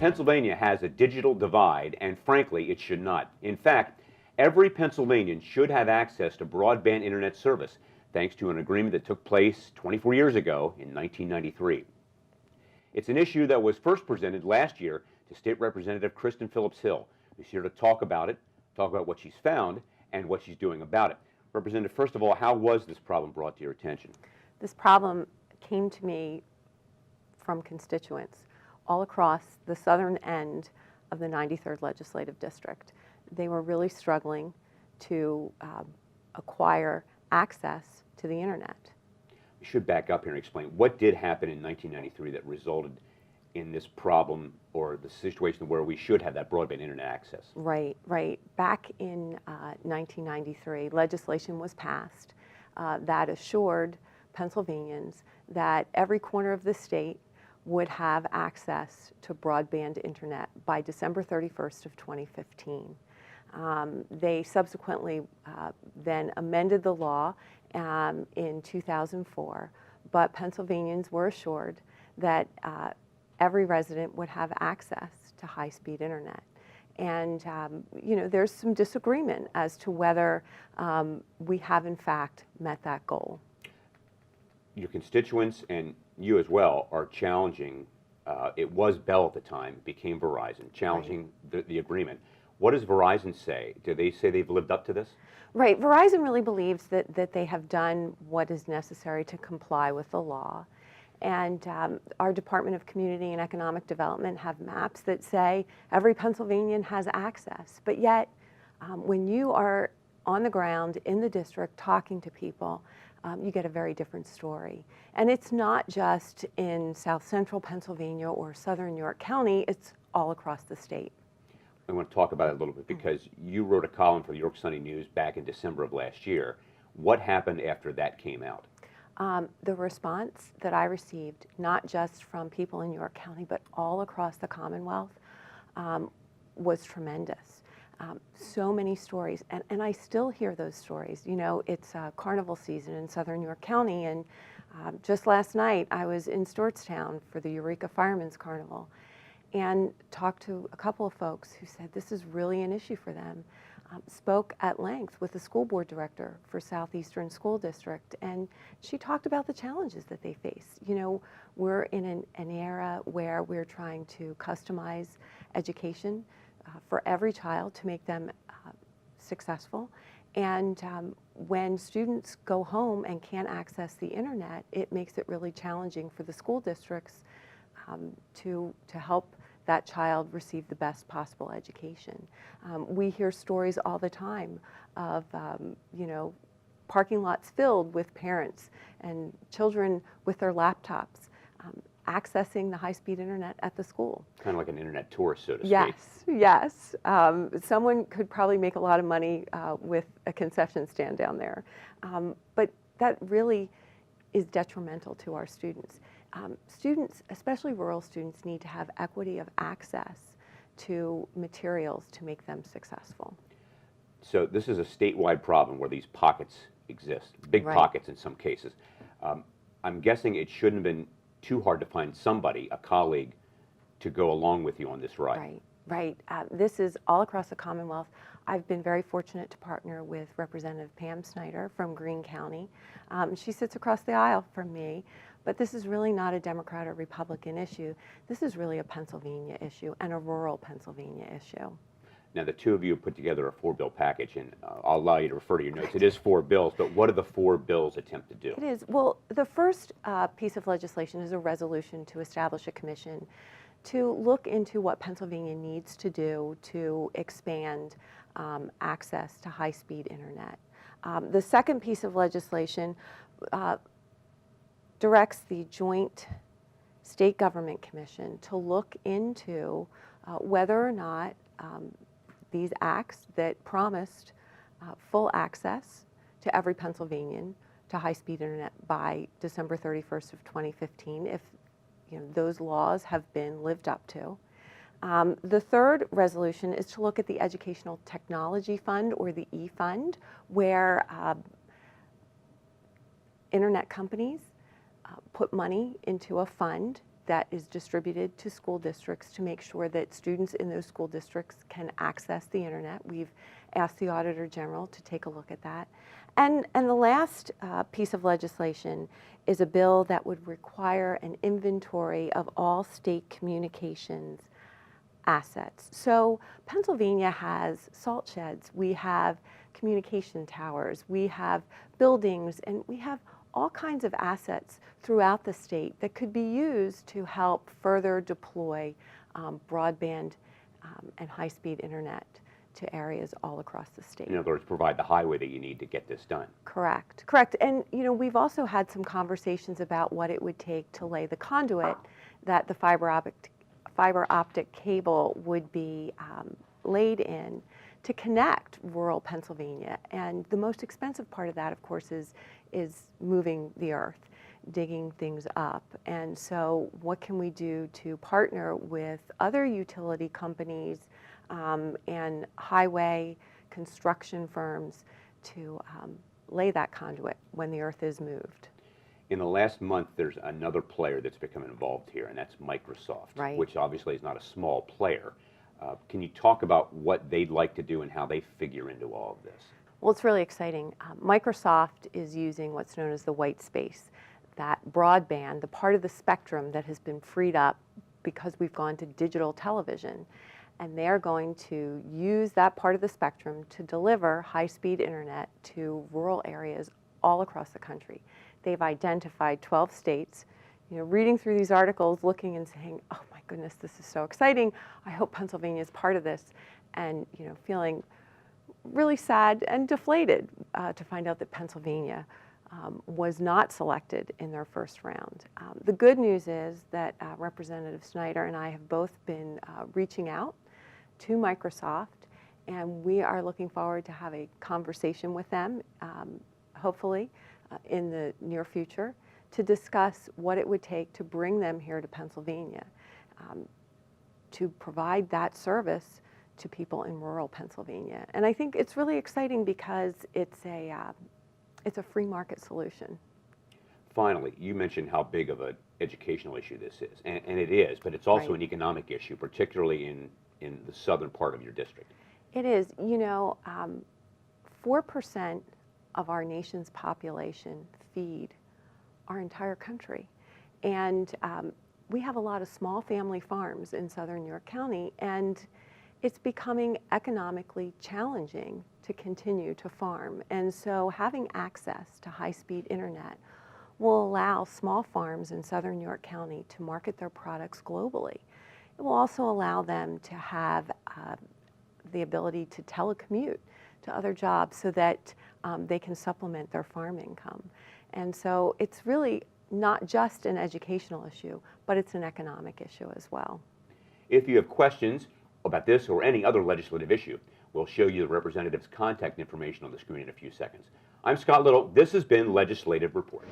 Pennsylvania has a digital divide, and frankly, it should not. In fact, every Pennsylvanian should have access to broadband internet service, thanks to an agreement that took place 24 years ago in 1993. It's an issue that was first presented last year to State Representative Kristin Phillips-Hill, who's here to talk about it, talk about what she's found, and what she's doing about it. Representative, first of all, how was this problem brought to your attention? This problem came to me from constituents all across the southern end of the 93rd Legislative District. They were really struggling to acquire access to the internet. We should back up here and explain what did happen in 1993 that resulted in this problem or the situation where we should have that broadband internet access. Right. Back in 1993, legislation was passed that assured Pennsylvanians that every corner of the state would have access to broadband internet by December 31st of 2015. They subsequently then amended the law in 2004, but Pennsylvanians were assured that every resident would have access to high-speed internet. And there's some disagreement as to whether we have in fact met that goal. Your constituents and you as well are challenging, it was Bell at the time, became Verizon, challenging the agreement. What does Verizon say? Do they say they've lived up to this? Right. Verizon really believes that they have done what is necessary to comply with the law. And our Department of Community and Economic Development have maps that say every Pennsylvanian has access. But yet, when you are on the ground in the district talking to people, you get a very different story. And it's not just in South Central Pennsylvania or Southern York County, it's all across the state. I want to talk about it a little bit because you wrote a column for the York Sunday News back in December of last year. What happened after that came out? The response that I received, not just from people in York County, but all across the Commonwealth, was tremendous. So many stories, and I still hear those stories. You know, it's carnival season in Southern York County, and just last night I was in Stewartstown for the Eureka Firemen's Carnival and talked to a couple of folks who said this is really an issue for them. Spoke at length with the school board director for Southeastern School District, and she talked about the challenges that they face. You know, we're in an era where we're trying to customize education for every child to make them successful. And when students go home and can't access the internet, it makes it really challenging for the school districts to help that child receive the best possible education. We hear stories all the time of, parking lots filled with parents and children with their laptops accessing the high-speed internet at the school. Kind of like an internet tourist, so to speak. Yes. Someone could probably make a lot of money with a concession stand down there. But that really is detrimental to our students. Students, especially rural students, need to have equity of access to materials to make them successful. So this is a statewide problem where these pockets exist, big pockets in some cases. I'm guessing it shouldn't have been too hard to find somebody, a colleague, to go along with you on this ride. Right. This is all across the Commonwealth. I've been very fortunate to partner with Representative Pam Snyder from Greene County. She sits across the aisle from me, but this is really not a Democrat or Republican issue. This is really a Pennsylvania issue and a rural Pennsylvania issue. Now, the two of you put together a four-bill package, and I'll allow you to refer to your notes. It is 4 bills, but what do the 4 bills attempt to do? It is. Well, the first piece of legislation is a resolution to establish a commission to look into what Pennsylvania needs to do to expand access to high-speed internet. The second piece of legislation directs the Joint State Government Commission to look into whether or not these acts that promised full access to every Pennsylvanian to high-speed internet by December 31st of 2015, if those laws have been lived up to. The third resolution is to look at the Educational Technology Fund, or the E-Fund, where internet companies put money into a fund that is distributed to school districts to make sure that students in those school districts can access the internet. We've asked the Auditor General to take a look at that. And the last piece of legislation is a bill that would require an inventory of all state communications assets. So Pennsylvania has salt sheds, we have communication towers, we have buildings, and we have all kinds of assets throughout the state that could be used to help further deploy broadband and high-speed internet to areas all across the state. In other words, provide the highway that you need to get this done. Correct, correct. And we've also had some conversations about what it would take to lay the conduit that the fiber optic cable would be laid in to connect rural Pennsylvania. And the most expensive part of that, of course, is moving the earth, digging things up. And so what can we do to partner with other utility companies and highway construction firms to lay that conduit when the earth is moved? In the last month, there's another player that's become involved here, and that's Microsoft, right, which obviously is not a small player. Can you talk about what they'd like to do and how they figure into all of this? Well, it's really exciting. Microsoft is using what's known as the white space, that broadband, the part of the spectrum that has been freed up because we've gone to digital television. And they're going to use that part of the spectrum to deliver high-speed internet to rural areas all across the country. They've identified 12 states. Reading through these articles, looking and saying, oh my goodness, this is so exciting. I hope Pennsylvania is part of this. And feeling really sad and deflated to find out that Pennsylvania was not selected in their first round. The good news is that Representative Snyder and I have both been reaching out to Microsoft, and we are looking forward to have a conversation with them, hopefully in the near future, to discuss what it would take to bring them here to Pennsylvania to provide that service to people in rural Pennsylvania. And I think it's really exciting because it's a free market solution. Finally, you mentioned how big of an educational issue this is, and it is, but it's also Right. an economic issue, particularly in the southern part of your district. It is. 4% of our nation's population feed our entire country. And we have a lot of small family farms in southern York County, and it's becoming economically challenging to continue to farm. And so having access to high-speed internet will allow small farms in southern York County to market their products globally. It will also allow them to have the ability to telecommute to other jobs so that they can supplement their farm income. And so it's really not just an educational issue, but it's an economic issue as well. If you have questions about this or any other legislative issue, we'll show you the representative's contact information on the screen in a few seconds. I'm Scott Little. This has been Legislative Report.